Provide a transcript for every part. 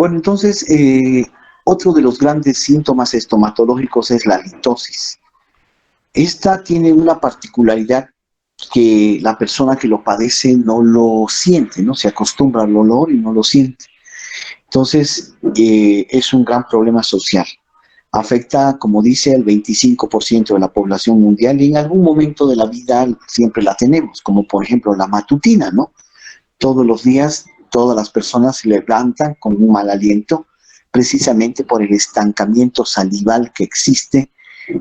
Bueno, entonces, otro de los grandes síntomas estomatológicos es la halitosis. Esta tiene una particularidad que la persona que lo padece no lo siente, ¿no? Se acostumbra al olor y no lo siente. Entonces, es un gran problema social. Afecta, como dice, al 25% de la población mundial y en algún momento de la vida siempre la tenemos, como por ejemplo la matutina, ¿no? Todos los días, todas las personas se levantan con un mal aliento, precisamente por el estancamiento salival que existe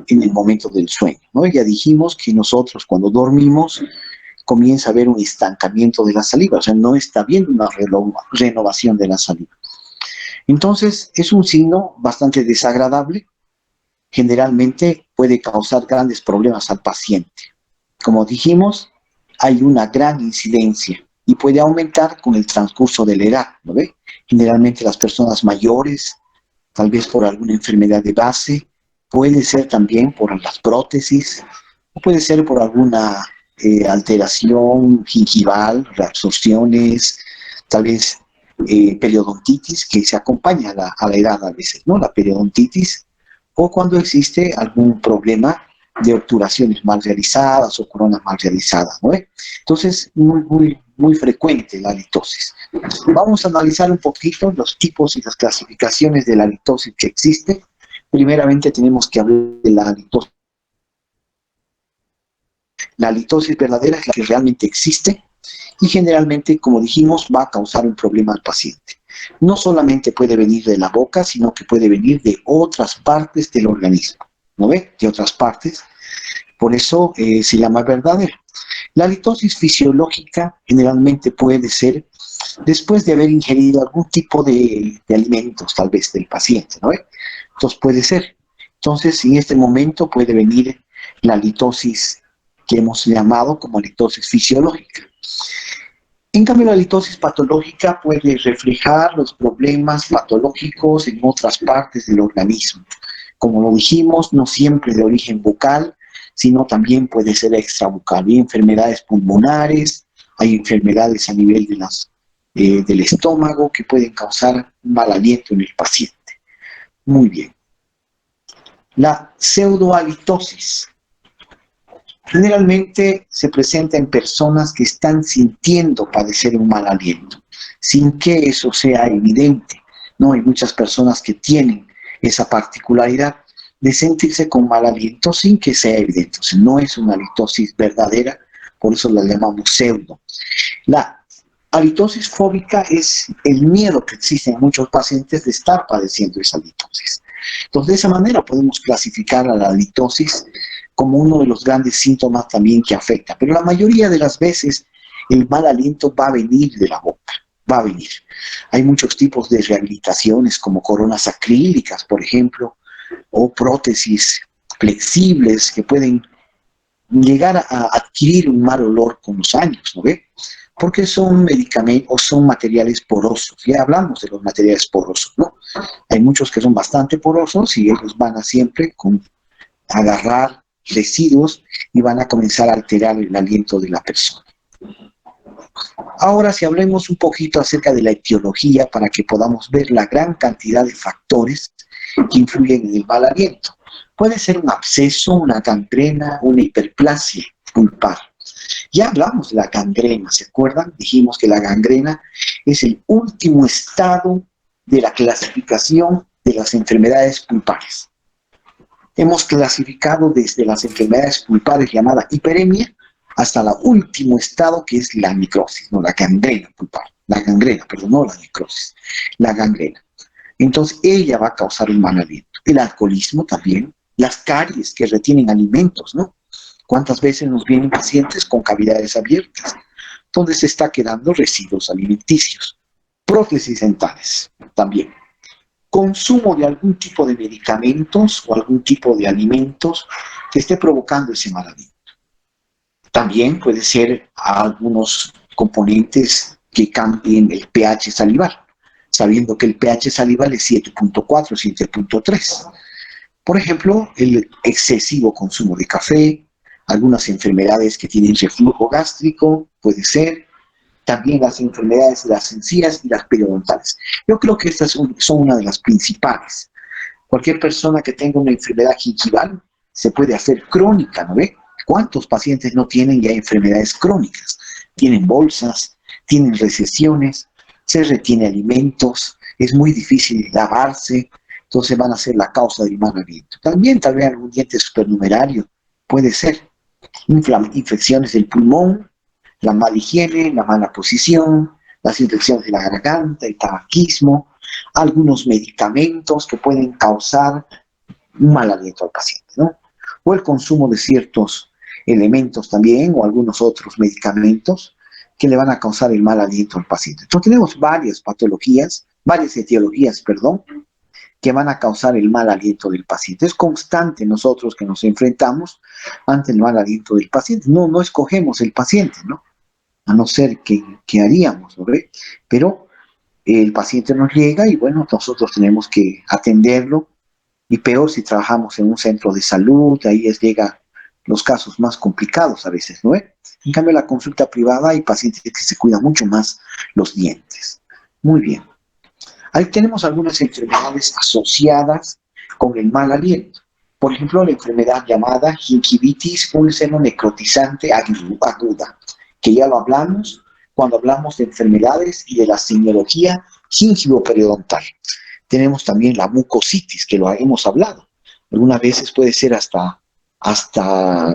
en el momento del sueño, ¿no? Ya dijimos que nosotros cuando dormimos comienza a haber un estancamiento de la saliva, o sea, no está habiendo una renovación de la saliva. Entonces, es un signo bastante desagradable, generalmente puede causar grandes problemas al paciente. Como dijimos, hay una gran incidencia y puede aumentar con el transcurso de la edad, ¿no ve? Generalmente las personas mayores, tal vez por alguna enfermedad de base, puede ser también por las prótesis, o puede ser por alguna alteración gingival, reabsorciones, tal vez periodontitis que se acompaña a la edad a veces, ¿no? La periodontitis, o cuando existe algún problema de obturaciones mal realizadas o coronas mal realizadas, ¿no? Entonces, muy frecuente la halitosis. Vamos a analizar un poquito los tipos y las clasificaciones de la halitosis que existe. Primeramente tenemos que hablar de la halitosis. La halitosis verdadera es la que realmente existe y generalmente, como dijimos, va a causar un problema al paciente. No solamente puede venir de la boca, sino que puede venir de otras partes del organismo, ¿no ve? De otras partes. Por eso se llama verdadera. La halitosis fisiológica generalmente puede ser después de haber ingerido algún tipo de alimentos, tal vez, del paciente, ¿no ve? Entonces puede ser. Entonces, en este momento puede venir la halitosis que hemos llamado como halitosis fisiológica. En cambio, la halitosis patológica puede reflejar los problemas patológicos en otras partes del organismo. Como lo dijimos, no siempre de origen bucal, sino también puede ser extrabucal. Hay enfermedades pulmonares, hay enfermedades a nivel del estómago que pueden causar mal aliento en el paciente. Muy bien. La pseudohalitosis generalmente se presenta en personas que están sintiendo padecer un mal aliento, sin que eso sea evidente. No hay muchas personas que tienen esa particularidad de sentirse con mal aliento sin que sea evidente. O sea, no es una halitosis verdadera, por eso la llamamos pseudo. La halitosis fóbica es el miedo que existe en muchos pacientes de estar padeciendo esa halitosis. Entonces, de esa manera podemos clasificar a la halitosis como uno de los grandes síntomas también que afecta. Pero la mayoría de las veces el mal aliento va a venir de la boca, va a venir. Hay muchos tipos de rehabilitaciones como coronas acrílicas, por ejemplo, o prótesis flexibles que pueden llegar a adquirir un mal olor con los años, ¿no ve? Porque son medicamentos o son materiales porosos. Ya hablamos de los materiales porosos, ¿no? Hay muchos que son bastante porosos y ellos van a siempre agarrar residuos y van a comenzar a alterar el aliento de la persona. Ahora, si hablemos un poquito acerca de la etiología para que podamos ver la gran cantidad de factores que influyen en el mal aliento. Puede ser un absceso, una gangrena, una hiperplasia pulpar. Ya hablamos de la gangrena, ¿se acuerdan? Dijimos que la gangrena es el último estado de la clasificación de las enfermedades pulpares. Hemos clasificado desde las enfermedades pulpares llamada hiperemia hasta el último estado que es la necrosis, no la gangrena pulpar, la gangrena, perdón, no la necrosis, la gangrena. Entonces ella va a causar un mal aliento. El alcoholismo también, las caries que retienen alimentos, ¿no? ¿Cuántas veces nos vienen pacientes con cavidades abiertas, donde se está quedando residuos alimenticios? Prótesis dentales también. Consumo de algún tipo de medicamentos o algún tipo de alimentos que esté provocando ese mal aliento. También puede ser algunos componentes que cambien el pH salival, sabiendo que el pH salival es 7.4, 7.3. Por ejemplo, el excesivo consumo de café, algunas enfermedades que tienen reflujo gástrico, puede ser, también las enfermedades de las encías y las periodontales. Yo creo que estas son una de las principales. Cualquier persona que tenga una enfermedad gingival se puede hacer crónica, ¿no ve? ¿Cuántos pacientes no tienen ya enfermedades crónicas? Tienen bolsas, tienen recesiones, se retiene alimentos, es muy difícil lavarse, entonces van a ser la causa del mal aliento. También tal vez algún diente supernumerario, puede ser. Infecciones del pulmón, la mala higiene, la mala posición, las infecciones de la garganta, el tabaquismo, algunos medicamentos que pueden causar un mal aliento al paciente, ¿no? O el consumo de ciertos elementos también, o algunos otros medicamentos que le van a causar el mal aliento al paciente. Entonces tenemos varias patologías, varias etiologías, perdón, que van a causar el mal aliento del paciente. Es constante nosotros que nos enfrentamos ante el mal aliento del paciente. No escogemos el paciente, ¿no? A no ser que haríamos, ¿no ve? Pero el paciente nos llega y bueno, nosotros tenemos que atenderlo, y peor si trabajamos en un centro de salud, ahí llega los casos más complicados a veces, ¿no? En cambio, la consulta privada hay pacientes que se cuidan mucho más los dientes. Muy bien. Ahí tenemos algunas enfermedades asociadas con el mal aliento. Por ejemplo, la enfermedad llamada gingivitis úlcero-necrotizante aguda, que ya lo hablamos cuando hablamos de enfermedades y de la semiología gingivo-periodontal. Tenemos también la mucositis, que lo hemos hablado. Algunas veces puede ser hasta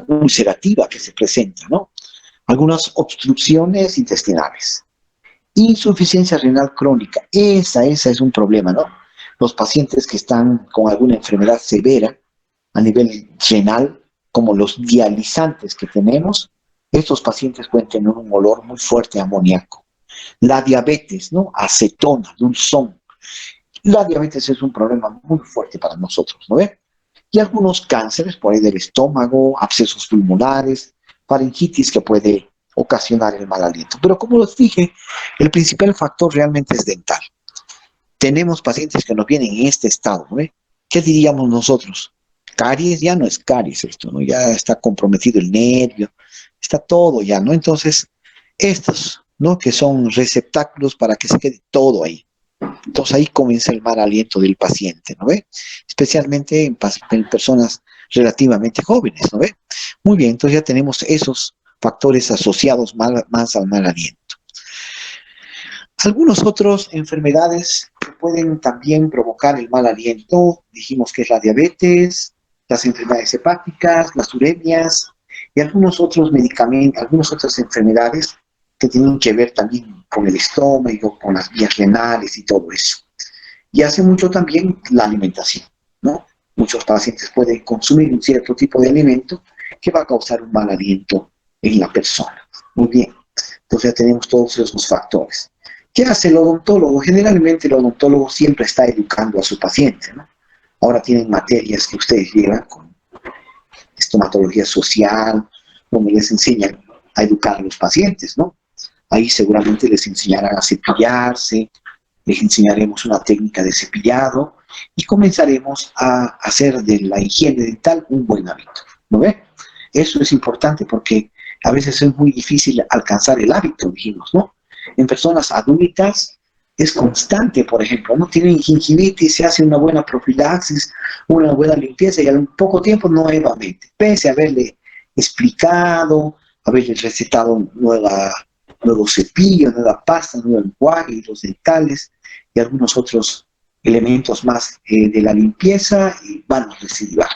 ulcerativa que se presenta, ¿no? Algunas obstrucciones intestinales. Insuficiencia renal crónica, esa es un problema, ¿no? Los pacientes que están con alguna enfermedad severa a nivel renal, como los dializantes que tenemos, estos pacientes pueden tener un olor muy fuerte a amoníaco. La diabetes, ¿no? Acetona, dulzón. La diabetes es un problema muy fuerte para nosotros, ¿no ve? Y algunos cánceres, por ahí del estómago, abscesos pulmonares, faringitis que puede ocasionar el mal aliento. Pero como les dije, el principal factor realmente es dental. Tenemos pacientes que nos vienen en este estado, ¿no ve? ¿Qué diríamos nosotros? Caries ya no es caries esto, ¿no? Ya está comprometido el nervio, está todo ya, ¿no? Entonces, estos, ¿no? Que son receptáculos para que se quede todo ahí. Entonces ahí comienza el mal aliento del paciente, ¿no ve? Especialmente en personas relativamente jóvenes, ¿no ve? Muy bien, entonces ya tenemos esos factores asociados más al mal aliento. Algunas otras enfermedades que pueden también provocar el mal aliento, dijimos que es la diabetes, las enfermedades hepáticas, las uremias y algunos otros medicamentos, algunas otras enfermedades que tienen que ver también con el estómago, con las vías renales y todo eso. Y hace mucho también la alimentación, ¿no? Muchos pacientes pueden consumir un cierto tipo de alimento que va a causar un mal aliento en la persona. Muy bien, entonces ya tenemos todos esos factores. ¿Qué hace el odontólogo? Generalmente el odontólogo siempre está educando a su paciente, ¿no? Ahora tienen materias que ustedes llevan con estomatología social, donde les enseñan a educar a los pacientes, ¿no? Ahí seguramente les enseñarán a cepillarse, les enseñaremos una técnica de cepillado y comenzaremos a hacer de la higiene dental un buen hábito, ¿no ve? Eso es importante porque a veces es muy difícil alcanzar el hábito, dijimos, ¿no? En personas adultas es constante, por ejemplo, no tienen gingivitis, se hace una buena profilaxis, una buena limpieza y al poco tiempo nuevamente, pese a haberle explicado, haberle recetado nuevo cepillo, nueva pasta, nuevo enjuague, los dentales y algunos otros elementos más de la limpieza y van a recidivar.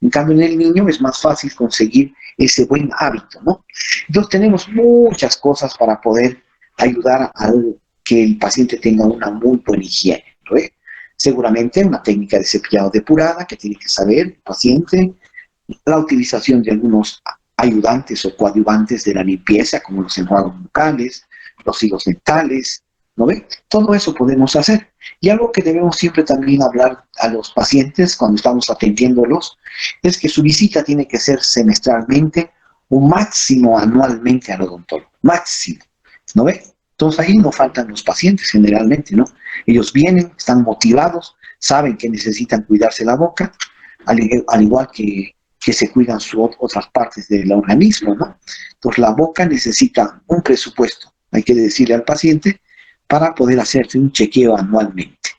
En cambio, en el niño es más fácil conseguir ese buen hábito, ¿no? Entonces tenemos muchas cosas para poder ayudar a que el paciente tenga una muy buena higiene, ¿no? Seguramente una técnica de cepillado depurada que tiene que saber el paciente, la utilización de algunos ayudantes o coadyuvantes de la limpieza, como los enjuagues bucales, los hilos dentales, ¿no ve? Todo eso podemos hacer. Y algo que debemos siempre también hablar a los pacientes cuando estamos atendiéndolos, es que su visita tiene que ser semestralmente o máximo anualmente al odontólogo. Máximo, ¿no ve? Entonces ahí no faltan los pacientes generalmente, ¿no? Ellos vienen, están motivados, saben que necesitan cuidarse la boca, al igual que se cuidan otras partes del organismo, ¿no? Entonces la boca necesita un presupuesto hay que decirle al paciente, para poder hacerse un chequeo anualmente.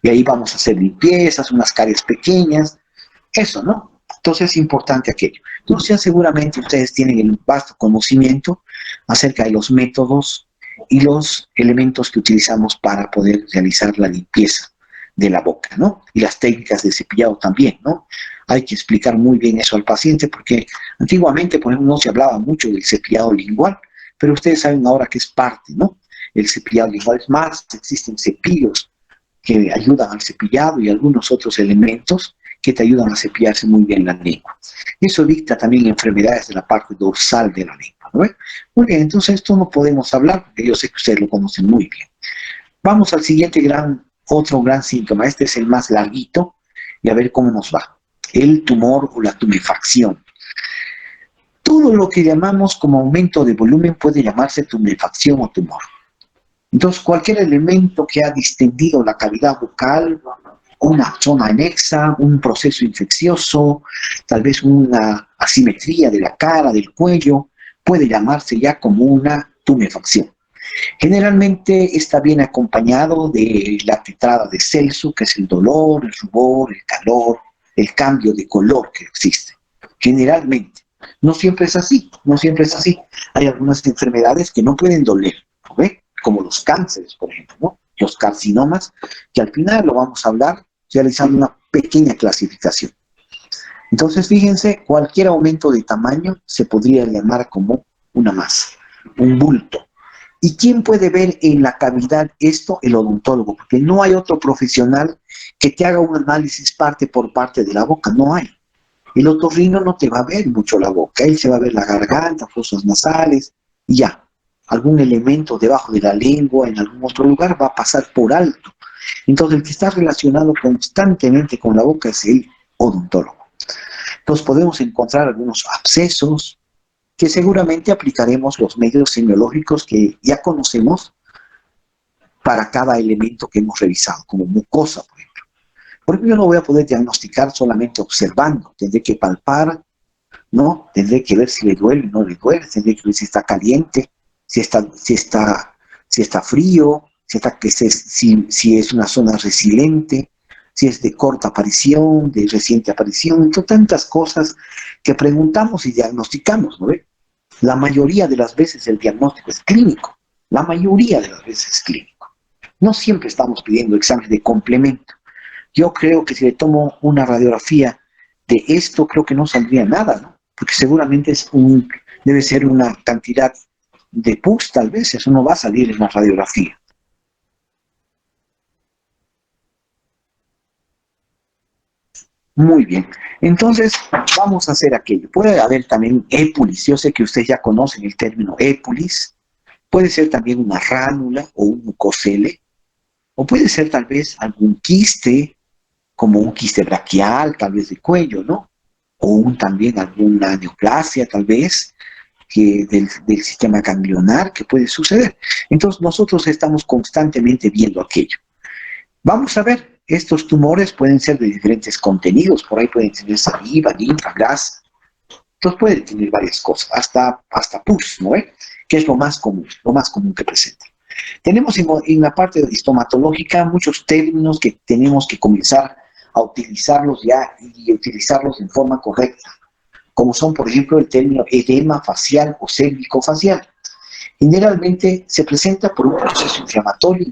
Y ahí vamos a hacer limpiezas, unas caries pequeñas, eso, ¿no? Entonces es importante aquello. Entonces ya seguramente ustedes tienen el vasto conocimiento acerca de los métodos y los elementos que utilizamos para poder realizar la limpieza de la boca, ¿no? Y las técnicas de cepillado también, ¿no? Hay que explicar muy bien eso al paciente porque antiguamente, por ejemplo, no se hablaba mucho del cepillado lingual, pero ustedes saben ahora que es parte, ¿no? El cepillado lingual es más, existen cepillos que ayudan al cepillado y algunos otros elementos que te ayudan a cepillarse muy bien la lengua. Eso evita también enfermedades de la parte dorsal de la lengua, ¿no? Muy bien, entonces esto no podemos hablar porque yo sé que ustedes lo conocen muy bien. Vamos al siguiente otro gran síntoma. Este es el más larguito y a ver cómo nos va. El tumor o la tumefacción. Todo lo que llamamos como aumento de volumen puede llamarse tumefacción o tumor. Entonces, cualquier elemento que ha distendido la cavidad bucal, una zona anexa, un proceso infeccioso, tal vez una asimetría de la cara, del cuello, puede llamarse ya como una tumefacción. Generalmente está bien acompañado de la tetrada de Celso, que es el dolor, el rubor, el calor, el cambio de color que existe. Generalmente. No siempre es así, no siempre es así. Hay algunas enfermedades que no pueden doler, ¿no? Como los cánceres, por ejemplo, ¿no? Los carcinomas, que al final lo vamos a hablar realizando una pequeña clasificación. Entonces, fíjense, cualquier aumento de tamaño se podría llamar como una masa, un bulto. ¿Y quién puede ver en la cavidad esto? El odontólogo, porque no hay otro profesional que te haga un análisis parte por parte de la boca, no hay. El otorrino no te va a ver mucho la boca, él se va a ver la garganta, fosas nasales, y ya. Algún elemento debajo de la lengua, en algún otro lugar, va a pasar por alto. Entonces, el que está relacionado constantemente con la boca es el odontólogo. Entonces, podemos encontrar algunos abscesos, que seguramente aplicaremos los medios semiológicos que ya conocemos para cada elemento que hemos revisado, como mucosa, por ejemplo. Por ejemplo, yo no voy a poder diagnosticar solamente observando, tendré que palpar, ¿no? Tendré que ver si le duele o no le duele, tendré que ver si está caliente, si está frío, si es una zona resiliente, si es de corta aparición, de reciente aparición, entonces, tantas cosas que preguntamos y diagnosticamos, ¿no ve? La mayoría de las veces el diagnóstico es clínico, la mayoría de las veces es clínico. No siempre estamos pidiendo exámenes de complemento. Yo creo que si le tomo una radiografía de esto, creo que no saldría nada, ¿no? Porque seguramente debe ser una cantidad de pus, tal vez, eso no va a salir en la radiografía. Muy bien, entonces vamos a hacer aquello. Puede haber también épulis, yo sé que ustedes ya conocen el término épulis, puede ser también una ránula o un mucocele, o puede ser tal vez algún quiste, como un quiste braquial, tal vez de cuello, ¿no? O también alguna neoplasia, tal vez, del sistema ganglionar que puede suceder. Entonces nosotros estamos constantemente viendo aquello. Vamos a ver, estos tumores pueden ser de diferentes contenidos, por ahí pueden tener saliva, linfa, grasa, entonces pueden tener varias cosas, hasta pus, ¿no? Que es lo más común que presenta. Tenemos en la parte estomatológica muchos términos que tenemos que comenzar a utilizarlos ya y utilizarlos en forma correcta, como son, por ejemplo, el término edema facial o cérvico-facial. Generalmente se presenta por un proceso inflamatorio,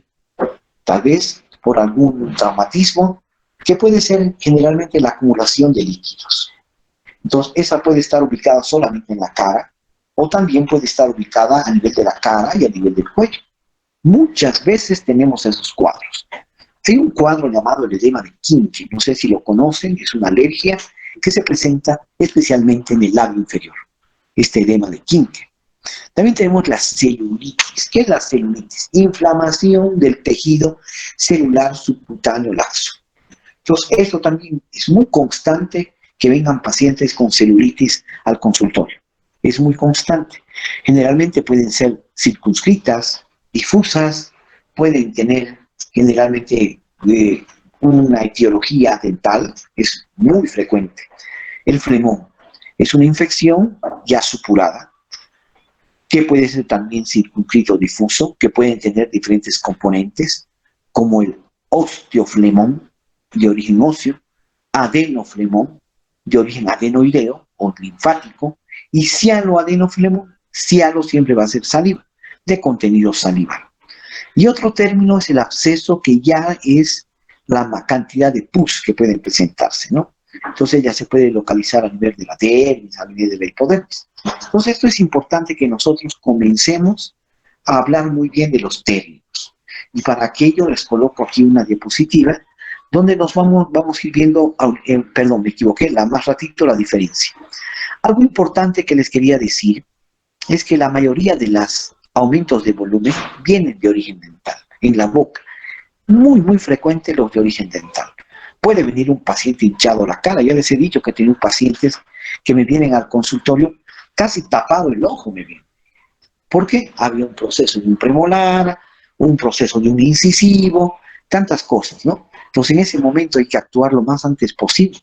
tal vez por algún traumatismo, que puede ser generalmente la acumulación de líquidos. Entonces, esa puede estar ubicada solamente en la cara, o también puede estar ubicada a nivel de la cara y a nivel del cuello. Muchas veces tenemos esos cuadros. Hay un cuadro llamado el edema de Quincke, no sé si lo conocen, es una alergia que se presenta especialmente en el labio inferior, este edema de Quincke. También tenemos la celulitis. ¿Qué es la celulitis? Inflamación del tejido celular subcutáneo laxo. Entonces, esto también es muy constante que vengan pacientes con celulitis al consultorio. Es muy constante. Generalmente pueden ser circunscritas, difusas, pueden tener generalmente una etiología dental, es muy frecuente. El flemón es una infección ya supurada, que puede ser también circunscrito difuso, que pueden tener diferentes componentes, como el osteoflemón, de origen óseo, adenoflemón, de origen adenoideo o linfático, y cianoadenoflemón. Ciano siempre va a ser saliva, de contenido salival. Y otro término es el absceso, que ya es la cantidad de pus que pueden presentarse, ¿no? Entonces ya se puede localizar a nivel de la dermis, a nivel de la hipodermis. Entonces esto es importante, que nosotros comencemos a hablar muy bien de los términos. Y para aquello les coloco aquí una diapositiva donde nos vamos a ir viendo, perdón, me equivoqué, más ratito, la diferencia. Algo importante que les quería decir es que la mayoría de los aumentos de volumen vienen de origen dental, en la boca. Muy frecuente los de origen dental. Puede venir un paciente hinchado la cara. Ya les he dicho que tengo pacientes que me vienen al consultorio casi tapado el ojo, me vienen. ¿Por qué? Había un proceso de un premolar, un proceso de un incisivo, tantas cosas, ¿no? Entonces en ese momento hay que actuar lo más antes posible,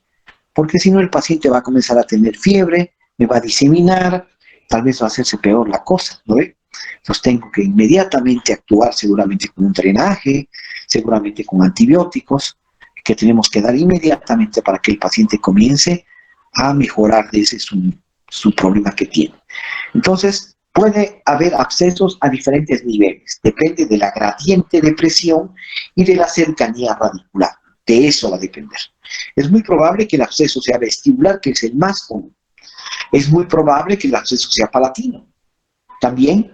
porque si no el paciente va a comenzar a tener fiebre, me va a diseminar, tal vez va a hacerse peor la cosa, ¿no ve? Entonces tengo que inmediatamente actuar, seguramente con un drenaje, seguramente con antibióticos, que tenemos que dar inmediatamente para que el paciente comience a mejorar de ese su problema que tiene. Entonces, puede haber abscesos a diferentes niveles, depende de la gradiente de presión y de la cercanía radicular. De eso va a depender. Es muy probable que el absceso sea vestibular, que es el más común. Es muy probable que el absceso sea palatino. También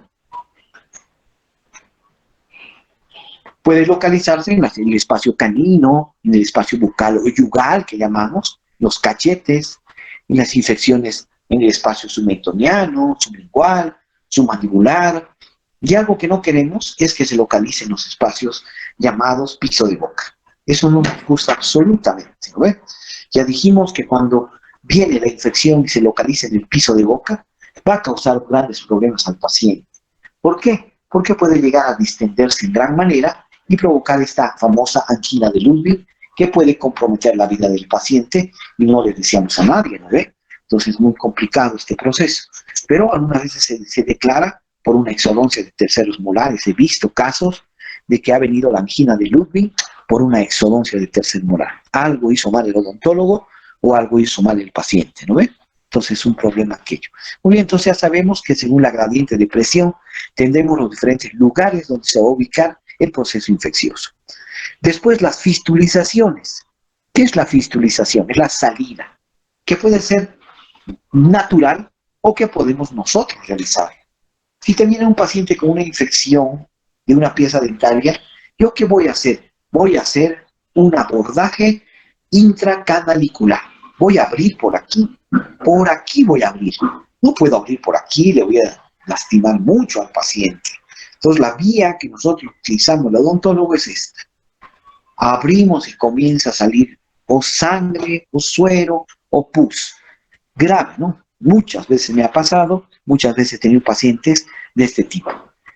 puede localizarse en el espacio canino, en el espacio bucal o yugal, que llamamos, los cachetes, en las infecciones en el espacio submentoniano, sublingual, submandibular. Y algo que no queremos es que se localice en los espacios llamados piso de boca. Eso no nos gusta absolutamente, ¿no ve? Ya dijimos que cuando viene la infección y se localiza en el piso de boca, va a causar grandes problemas al paciente. ¿Por qué? Porque puede llegar a distenderse en gran manera y provocar esta famosa angina de Ludwig, que puede comprometer la vida del paciente y no le deseamos a nadie, ¿no ve? Entonces es muy complicado este proceso. Pero algunas veces se declara por una exodoncia de terceros molares. He visto casos de que ha venido la angina de Ludwig por una exodoncia de tercer molar. Algo hizo mal el odontólogo o algo hizo mal el paciente, ¿no ve? Entonces es un problema aquello. Muy bien, entonces ya sabemos que según la gradiente de presión tendremos los diferentes lugares donde se va a ubicar el proceso infeccioso. Después, las fistulizaciones. ¿Qué es la fistulización? Es la salida, que puede ser natural o que podemos nosotros realizar. Si te viene un paciente con una infección de una pieza dentaria, ¿yo qué voy a hacer? Voy a hacer un abordaje intracanalicular. Voy a abrir por aquí voy a abrir. No puedo abrir por aquí, le voy a lastimar mucho al paciente. Entonces la vía que nosotros utilizamos el odontólogo es esta. Abrimos y comienza a salir o sangre, o suero, o pus. Grave, ¿no? Muchas veces me ha pasado, muchas veces he tenido pacientes de este tipo.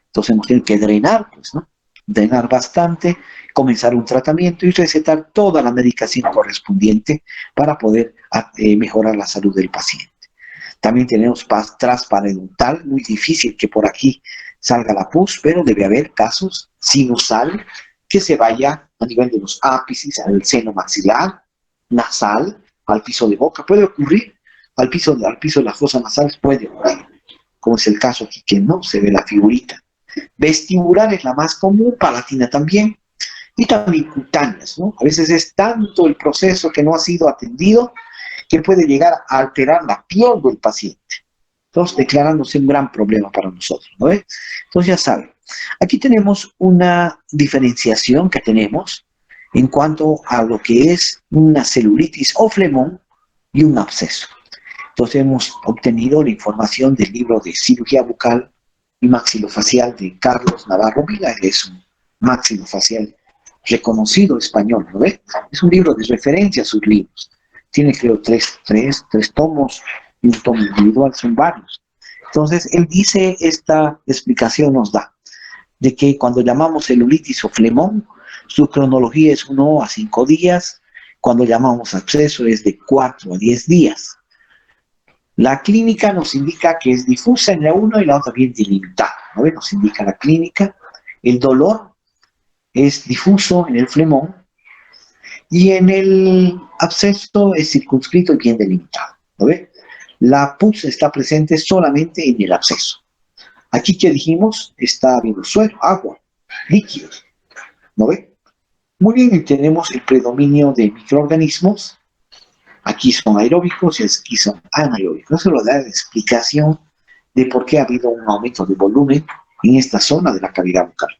Entonces hemos tenido que drenar, pues, ¿no? Drenar bastante, comenzar un tratamiento y recetar toda la medicación correspondiente para poder mejorar la salud del paciente. También tenemos transparental, muy difícil que por aquí salga la pus, pero debe haber casos sinusal que se vaya a nivel de los ápices, al seno maxilar, nasal, al piso de boca. Puede ocurrir al piso de las fosas nasales, puede ocurrir, como es el caso aquí que no se ve la figurita. Vestibular es la más común, palatina también, y también cutáneas, ¿no? A veces es tanto el proceso que no ha sido atendido que puede llegar a alterar la piel del paciente. Entonces, declarándose un gran problema para nosotros, ¿no ve? Entonces, ya saben, aquí tenemos una diferenciación que tenemos en cuanto a lo que es una celulitis o flemón y un absceso. Entonces, hemos obtenido la información del libro de cirugía bucal y maxilofacial de Carlos Navarro Vila. Él es un maxilofacial reconocido español, ¿no ve? Es un libro de referencia a sus libros. Tiene, creo, tres tomos y un tomo individual, son varios. Entonces, él dice, esta explicación nos da, de que cuando llamamos celulitis o flemón, su cronología es 1 a 5 días, cuando llamamos absceso es de 4 a 10 días. La clínica nos indica que es difusa en la una y la otra bien delimitada, ¿no? Nos indica la clínica. El dolor es difuso en el flemón y en el absceso es circunscrito y bien delimitado, ¿no ve? La pus está presente solamente en el absceso. Aquí que dijimos está habiendo suelo, agua, líquidos, ¿no ve? Muy bien, y tenemos el predominio de microorganismos. Aquí son aeróbicos y aquí son anaeróbicos. Eso lo da la explicación de por qué ha habido un aumento de volumen en esta zona de la cavidad bucal.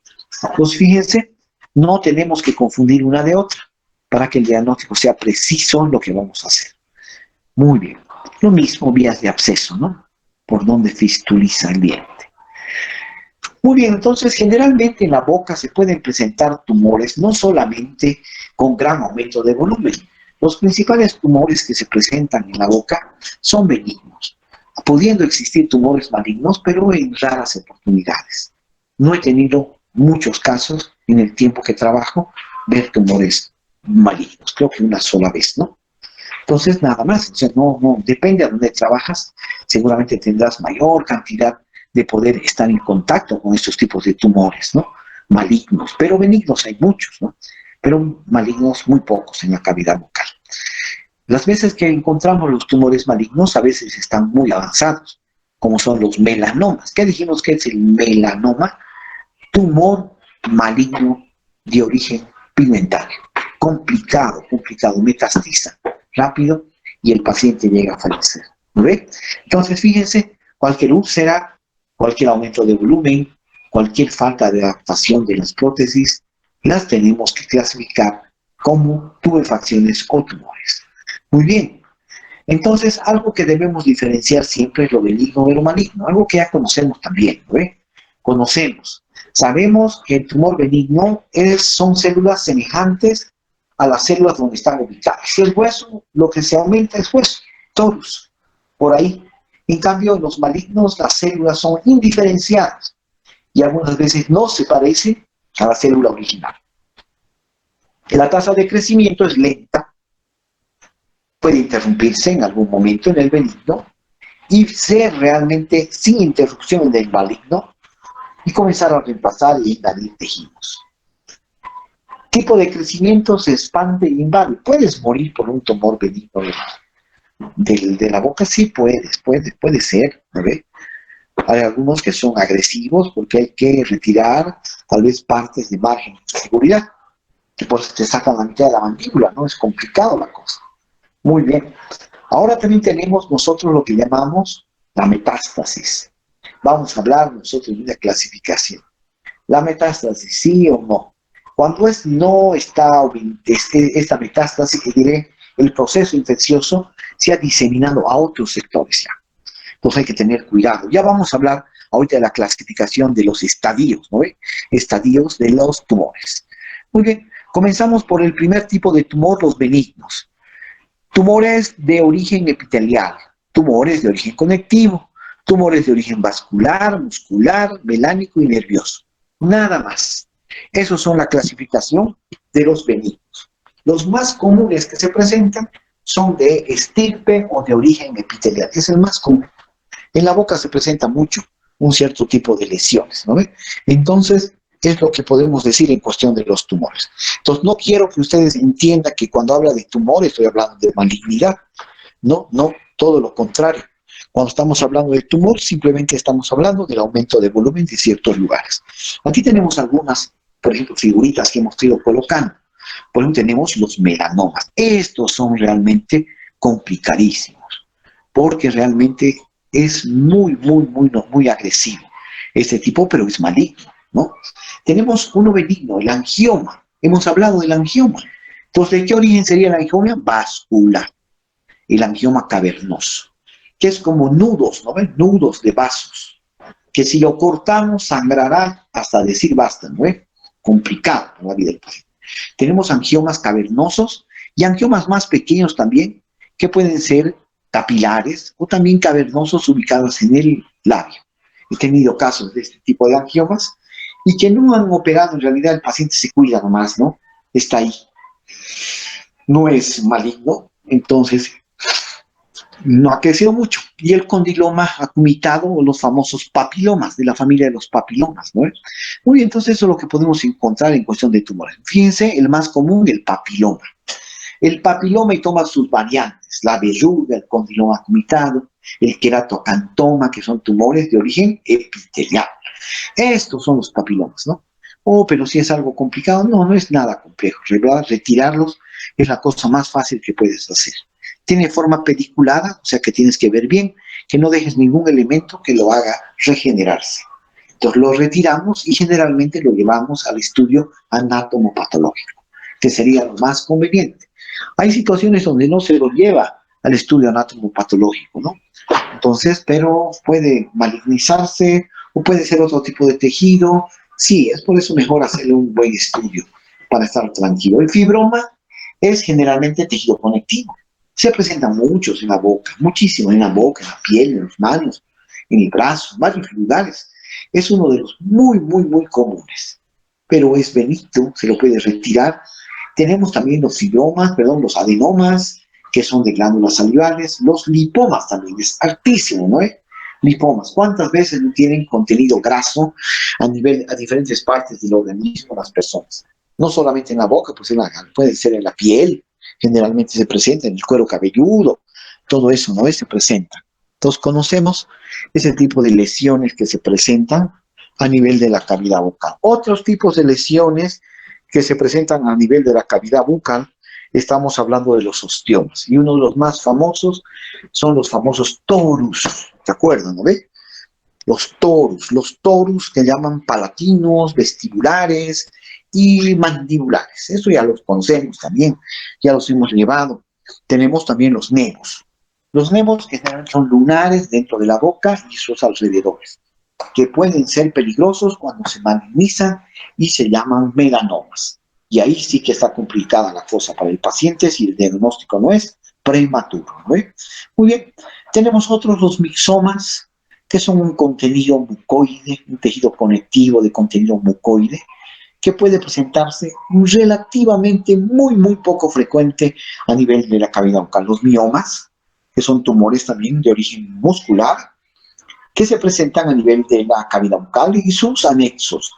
Pues fíjense, no tenemos que confundir una de otra para que el diagnóstico sea preciso en lo que vamos a hacer. Muy bien. Lo mismo vías de absceso, ¿no? Por donde fistuliza el diente. Muy bien, entonces generalmente en la boca se pueden presentar tumores no solamente con gran aumento de volumen. Los principales tumores que se presentan en la boca son benignos, pudiendo existir tumores malignos, pero en raras oportunidades. No he tenido muchos casos en el tiempo que trabajo ver tumores malignos, creo que una sola vez, ¿no? Entonces, nada más, o sea, no, depende de dónde trabajas, seguramente tendrás mayor cantidad de poder estar en contacto con estos tipos de tumores, ¿no? Malignos, pero benignos hay muchos, ¿no? Pero malignos muy pocos en la cavidad bucal. Las veces que encontramos los tumores malignos a veces están muy avanzados, como son los melanomas. ¿Qué dijimos que es el melanoma? Tumor maligno de origen pigmentario. Complicado, metastiza rápido y el paciente llega a fallecer. ¿No ve? Entonces, fíjense, cualquier úlcera, cualquier aumento de volumen, cualquier falta de adaptación de las prótesis, las tenemos que clasificar como tubefacciones o tumores. Muy bien. Entonces, algo que debemos diferenciar siempre es lo benigno de lo maligno, algo que ya conocemos también, ¿no ve? Conocemos. Sabemos que el tumor benigno son células semejantes a las células donde están ubicadas. Si el hueso, lo que se aumenta es hueso, torus, por ahí. En cambio, en los malignos, las células son indiferenciadas y algunas veces no se parecen a la célula original. La tasa de crecimiento es lenta, puede interrumpirse en algún momento en el benigno y ser realmente sin interrupción en el maligno y comenzar a reemplazar e invadir tejidos. Tipo de crecimiento se expande e invade. ¿Puedes morir por un tumor benigno de la boca? Sí, puede ser, ¿no ve? Hay algunos que son agresivos porque hay que retirar tal vez partes de margen de seguridad, que por eso te sacan la mitad de la mandíbula, ¿no? Es complicado la cosa. Muy bien. Ahora también tenemos nosotros lo que llamamos la metástasis. Vamos a hablar nosotros de una clasificación. La metástasis, sí o no. Cuando no está esta metástasis, que diré, el proceso infeccioso se ha diseminado a otros sectores ya. Entonces hay que tener cuidado. Ya vamos a hablar ahorita de la clasificación de los estadios, ¿no ve? Estadios de los tumores. Muy bien, comenzamos por el primer tipo de tumor, los benignos. Tumores de origen epitelial, tumores de origen conectivo, tumores de origen vascular, muscular, melánico y nervioso. Nada más. Esos son la clasificación de los benignos. Los más comunes que se presentan son de estirpe o de origen epitelial. Es el más común. En la boca se presenta mucho un cierto tipo de lesiones, ¿no ve? Entonces, es lo que podemos decir en cuestión de los tumores. Entonces, no quiero que ustedes entiendan que cuando habla de tumor estoy hablando de malignidad. No, todo lo contrario. Cuando estamos hablando del tumor, simplemente estamos hablando del aumento de volumen de ciertos lugares. Aquí tenemos algunas, por ejemplo, figuritas que hemos ido colocando. Por ejemplo, tenemos los melanomas. Estos son realmente complicadísimos, porque realmente es muy agresivo este tipo, pero es maligno, ¿no? Tenemos uno benigno, el angioma. Hemos hablado del angioma. Entonces, ¿de qué origen sería el angioma? Vascular. El angioma cavernoso, que es como nudos, ¿no ven? Nudos de vasos, que si lo cortamos sangrará hasta decir basta, ¿no ven? Complicado en la vida del paciente. Tenemos angiomas cavernosos y angiomas más pequeños también, que pueden ser capilares o también cavernosos ubicados en el labio. He tenido casos de este tipo de angiomas y que no han operado, en realidad el paciente se cuida nomás, ¿no? Está ahí. No es maligno, entonces no ha crecido mucho. Y el condiloma acumitado o los famosos papilomas, de la familia de los papilomas, ¿no? Muy bien, entonces eso es lo que podemos encontrar en cuestión de tumores. Fíjense, el más común, el papiloma. El papiloma y toma sus variantes, la verruga, el condiloma acumitado, el queratocantoma, que son tumores de origen epitelial. Estos son los papilomas, ¿no? Oh, pero si es algo complicado, no, no es nada complejo, ¿verdad? Retirarlos es la cosa más fácil que puedes hacer. Tiene forma pediculada, o sea que tienes que ver bien, que no dejes ningún elemento que lo haga regenerarse. Entonces lo retiramos y generalmente lo llevamos al estudio anatomopatológico, que sería lo más conveniente. Hay situaciones donde no se lo lleva al estudio anatomopatológico, ¿no? Entonces, pero puede malignizarse o puede ser otro tipo de tejido. Sí, es por eso mejor hacerle un buen estudio para estar tranquilo. El fibroma es generalmente tejido conectivo. Se presentan muchos en la boca, muchísimo en la boca, en la piel, en las manos, en el brazo, en varios lugares. Es uno de los muy comunes, pero es benigno, se lo puede retirar. Tenemos también los fibromas, perdón, los adenomas, que son de glándulas salivales, los lipomas también, es altísimo, ¿no? Lipomas, ¿cuántas veces no tienen contenido graso a diferentes partes del organismo de las personas? No solamente en la boca, pues puede ser en la piel, generalmente se presenta en el cuero cabelludo, todo eso, ¿no? Se presenta. Entonces conocemos ese tipo de lesiones que se presentan a nivel de la cavidad bucal. Otros tipos de lesiones que se presentan a nivel de la cavidad bucal, estamos hablando de los ostiomas. Y uno de los más famosos son los famosos torus, ¿de acuerdo? ¿No ve? Los torus que llaman palatinos, vestibulares y mandibulares. Eso ya los conocemos también, ya los hemos llevado. Tenemos también los nemos. Los nemos que generalmente son lunares dentro de la boca y sus alrededores, que pueden ser peligrosos cuando se malignizan y se llaman melanomas. Y ahí sí que está complicada la cosa para el paciente si el diagnóstico no es prematuro, ¿no? Muy bien, tenemos otros, los mixomas, que son un contenido mucoide, un tejido conectivo de contenido mucoide, que puede presentarse relativamente muy poco frecuente a nivel de la cavidad bucal. Los miomas, que son tumores también de origen muscular, que se presentan a nivel de la cavidad bucal y sus anexos.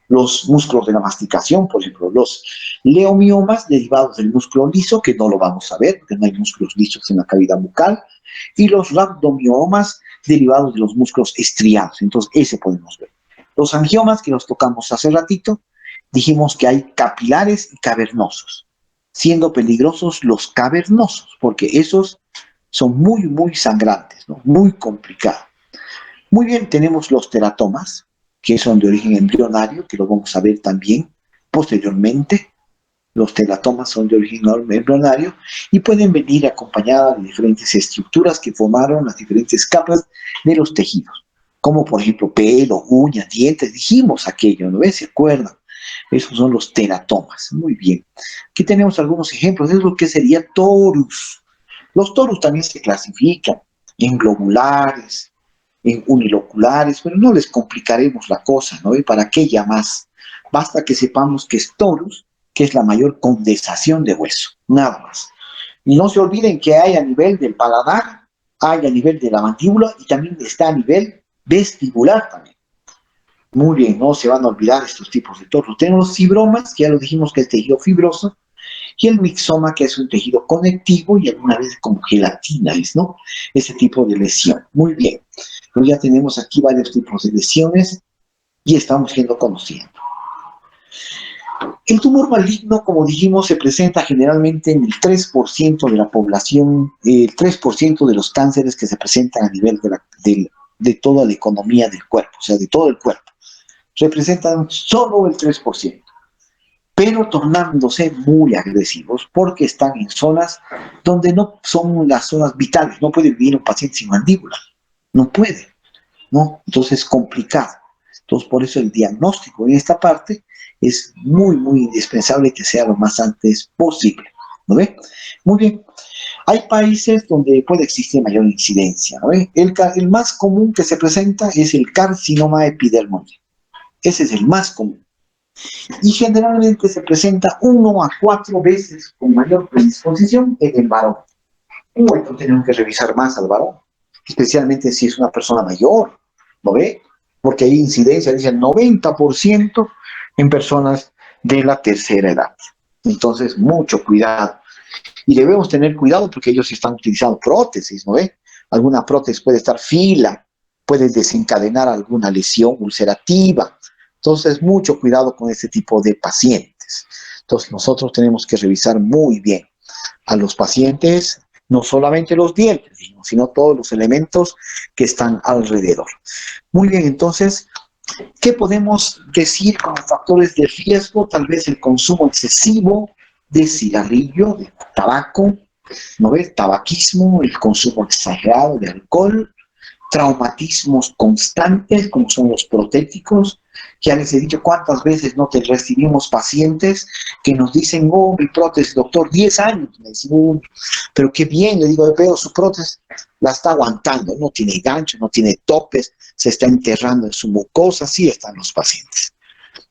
Los músculos de la masticación, por ejemplo, los leomiomas derivados del músculo liso, que no lo vamos a ver, porque no hay músculos lisos en la cavidad bucal, y los rhabdomiomas derivados de los músculos estriados. Entonces, ese podemos ver. Los angiomas, que los tocamos hace ratito, dijimos que hay capilares y cavernosos, siendo peligrosos los cavernosos, porque esos son muy sangrantes, ¿no? Muy complicados. Muy bien, tenemos los teratomas, que son de origen embrionario, que lo vamos a ver también posteriormente. Los teratomas son de origen embrionario y pueden venir acompañadas de diferentes estructuras que formaron las diferentes capas de los tejidos, como por ejemplo pelo, uñas, dientes, dijimos aquello, ¿no ves? ¿Se acuerdan? Esos son los teratomas. Muy bien. Aquí tenemos algunos ejemplos de lo que sería torus. Los torus también se clasifican en globulares, en uniloculares, pero no les complicaremos la cosa, ¿no? ¿Y para qué ya más? Basta que sepamos que es torus, que es la mayor condensación de hueso, nada más. Y no se olviden que hay a nivel del paladar, hay a nivel de la mandíbula y también está a nivel vestibular también. Muy bien, no se van a olvidar estos tipos de torus. Tenemos fibromas, que ya lo dijimos que es tejido fibroso, y el mixoma, que es un tejido conectivo y alguna vez como gelatina, ¿no? Ese tipo de lesión. Muy bien. Pero ya tenemos aquí varios tipos de lesiones y estamos siendo conociendo. El tumor maligno, como dijimos, se presenta generalmente en el 3% de la población, el 3% de los cánceres que se presentan a nivel de toda la economía del cuerpo, o sea, de todo el cuerpo. Representan solo el 3%, pero tornándose muy agresivos porque están en zonas donde no son las zonas vitales. No puede vivir un paciente sin mandíbula, no puede, ¿no? Entonces es complicado. Entonces por eso el diagnóstico en esta parte es muy indispensable que sea lo más antes posible, ¿no ve? Muy bien. Hay países donde puede existir mayor incidencia, ¿no ve? El más común que se presenta es el carcinoma epidermoide. Ese es el más común. Y generalmente se presenta 1 a 4 veces con mayor predisposición en el varón. Bueno, tenemos que revisar más al varón, especialmente si es una persona mayor, ¿no ve? Porque hay incidencia, dice el 90% en personas de la tercera edad. Entonces, mucho cuidado. Y debemos tener cuidado porque ellos están utilizando prótesis, ¿no ve? Alguna prótesis puede estar fila, puede desencadenar alguna lesión ulcerativa. Entonces, mucho cuidado con este tipo de pacientes. Entonces, nosotros tenemos que revisar muy bien a los pacientes, no solamente los dientes, sino todos los elementos que están alrededor. Muy bien, entonces, ¿qué podemos decir como factores de riesgo? Tal vez el consumo excesivo de cigarrillo, de tabaco, ¿no ves? Tabaquismo, el consumo exagerado de alcohol, traumatismos constantes, como son los protéticos. Ya les he dicho cuántas veces no te recibimos pacientes que nos dicen, oh, mi prótesis, doctor, 10 años. Me dicen, oh, pero qué bien, le digo, veo su prótesis, la está aguantando, no tiene gancho, no tiene topes, se está enterrando en su mucosa, así están los pacientes.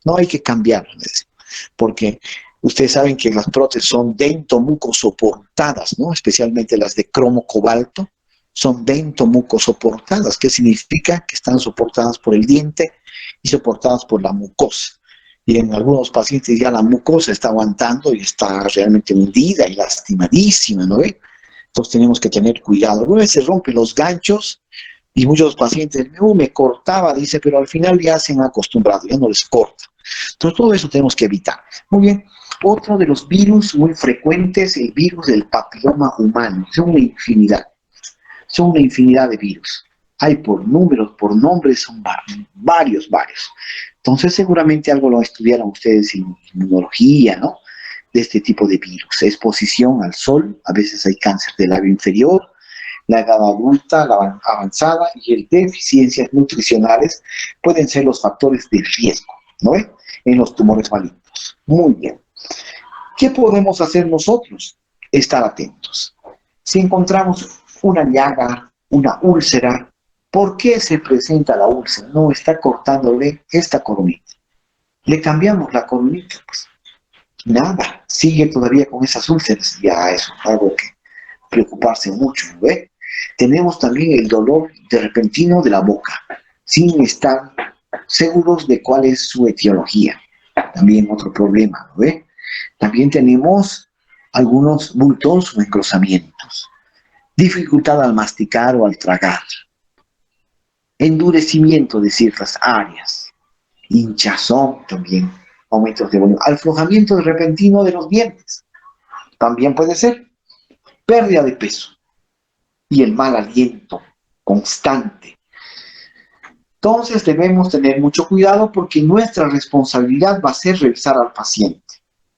No hay que cambiarlo, porque ustedes saben que las prótesis son dentomucosoportadas, ¿no? Especialmente las de cromo cobalto, son dentomucosoportadas, que significa que están soportadas por el diente y soportadas por la mucosa. Y en algunos pacientes ya la mucosa está aguantando y está realmente hundida y lastimadísima, ¿no ve? Entonces tenemos que tener cuidado. Algunas veces se rompen los ganchos y muchos pacientes, me cortaba, dice, pero al final ya se han acostumbrado, ya no les corta. Entonces todo eso tenemos que evitar. Muy bien. Otro de los virus muy frecuentes, el virus del papiloma humano. Son una infinidad. Son una infinidad de virus. Hay por números, por nombres, son varios. Entonces seguramente algo lo estudiaron ustedes en inmunología, ¿no? De este tipo de virus. Exposición al sol, a veces hay cáncer del labio inferior, la edad adulta, la avanzada y el deficiencias nutricionales pueden ser los factores de riesgo, ¿no? En los tumores malignos. Muy bien. ¿Qué podemos hacer nosotros? Estar atentos. Si encontramos una llaga, una úlcera, ¿por qué se presenta la úlcera? No, está cortándole esta coronita. Le cambiamos la coronita, pues nada, sigue todavía con esas úlceras. Ya eso es algo que preocuparse mucho, ¿no ve? Tenemos también el dolor de repentino de la boca, sin estar seguros de cuál es su etiología. También otro problema, ¿no ve? También tenemos algunos bultos o engrosamientos, dificultad al masticar o al tragar, endurecimiento de ciertas áreas, hinchazón también, aumentos de volumen, aflojamiento repentino de los dientes, también puede ser, pérdida de peso y el mal aliento constante. Entonces debemos tener mucho cuidado porque nuestra responsabilidad va a ser revisar al paciente.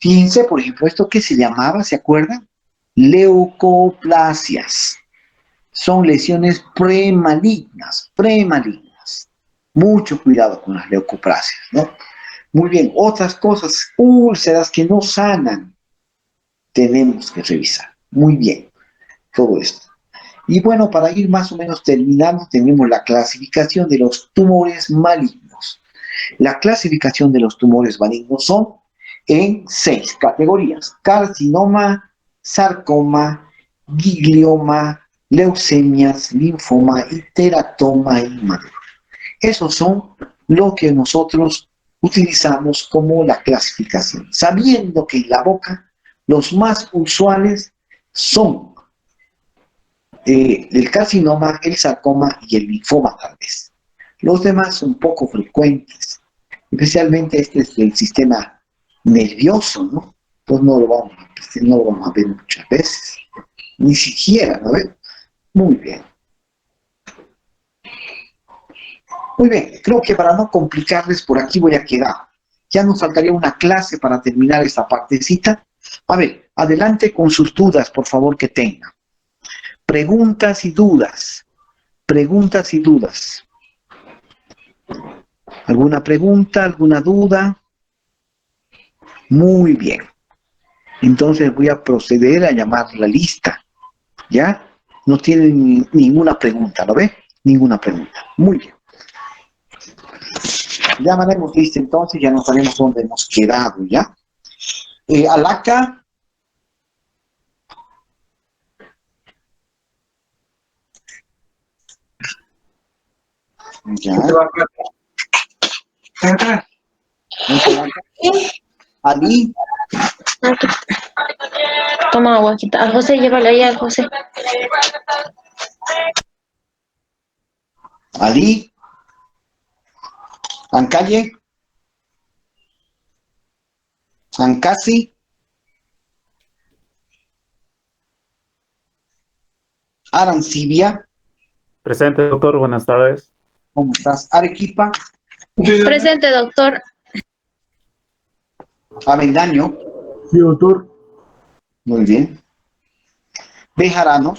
Fíjense, por ejemplo, esto que se llamaba, ¿se acuerdan? Leucoplasias. Son lesiones premalignas. Mucho cuidado con las leucoplasias, ¿no? Muy bien, otras cosas, úlceras que no sanan, tenemos que revisar. Muy bien, todo esto. Y bueno, para ir más o menos terminando, tenemos la clasificación de los tumores malignos. La clasificación de los tumores malignos son en 6 categorías: carcinoma, sarcoma, glioma, leucemias, linfoma y teratoma inmaduro. Esos son lo que nosotros utilizamos como la clasificación, sabiendo que en la boca los más usuales son el carcinoma, el sarcoma y el linfoma tal vez. Los demás son poco frecuentes, especialmente este es del sistema nervioso, ¿no? Pues no lo vamos a ver muchas veces, ni siquiera, ¿no ven? Muy bien. Muy bien, creo que para no complicarles, por aquí voy a quedar. Ya nos faltaría una clase para terminar esta partecita. A ver, adelante con sus dudas, por favor, que tengan. Preguntas y dudas. Preguntas y dudas. ¿Alguna pregunta, alguna duda? Muy bien. Entonces voy a proceder a llamar la lista. ¿Ya? No tienen ninguna pregunta, ¿lo ve? Ninguna pregunta. Muy bien. Ya mandaremos lista entonces, ya no sabemos dónde hemos quedado, ¿ya? Alaca. Ya. Ali, Aquí. Toma agua, quita. Al José, llévale ahí al José. Ali, Ancalle, Ancasi, Arancibia, Presente, doctor. Buenas tardes. ¿cómo estás? Arequipa, Presente, doctor. Avendaño, Sí, doctor. muy bien. Bejarano,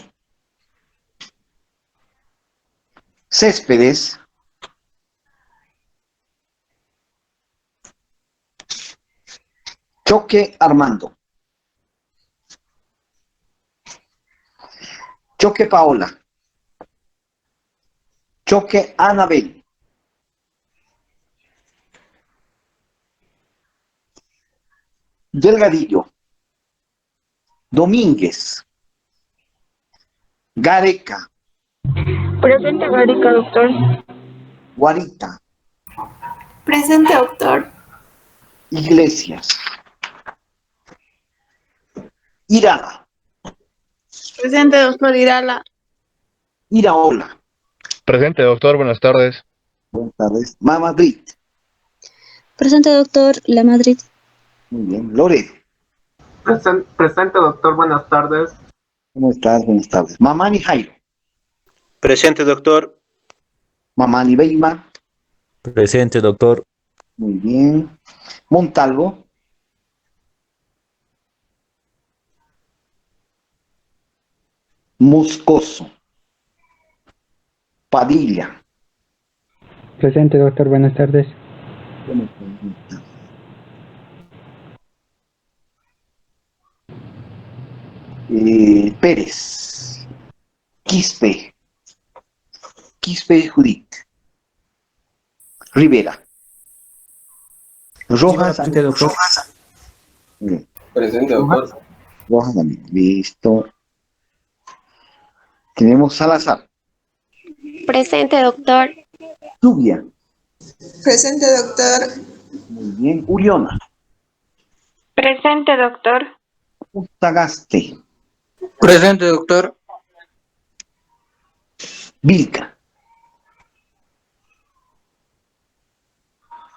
Céspedes, Choque Armando, Choque Paola, Choque Anabel, Delgadillo, Domínguez, Gareca, Presente, Garica, doctor. Guarita, Presente, doctor. Iglesias, Irala, Presente, doctor Irala. Iraola, Presente, doctor, buenas tardes. buenas tardes, Mamadrid, Presente, doctor. La Madrid. muy bien, Loredo, Presente, doctor. Buenas tardes. ¿cómo estás? Buenas tardes, Mamani Jairo, Presente, doctor. Mamani Beima, Presente, doctor. muy bien, Montalvo, Moscoso, Padilla, Presente, doctor. Buenas tardes. Pérez, Quispe, Judith, Rivera, Rojas, Presente, doctor. Bien, Presente, doctor. Rojas también, listo. Tenemos Salazar, Presente, doctor. Lluvia, Presente, doctor. muy bien, Uriona, Presente, doctor. Ustagaste, Presente, doctor. Vilca,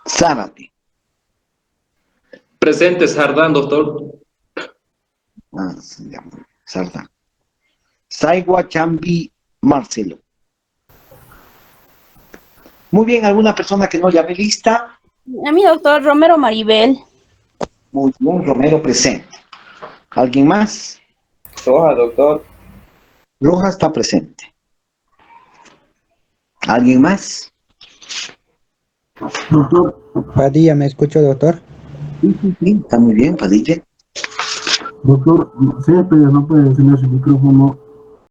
Zárate, Presente, Sardán, doctor. se llama Sardá, Saigua, Chambi, Marcelo. Muy bien, ¿alguna persona que no llame lista? A mi doctor Romero Maribel. Muy bien, Romero presente. ¿Alguien más? Roja, doctor. Rojas está presente. ¿Alguien más? Doctor. Padilla, ¿me escucho, doctor? Sí, está muy bien, Padilla. Doctor, Céspedes no puede encender su micrófono.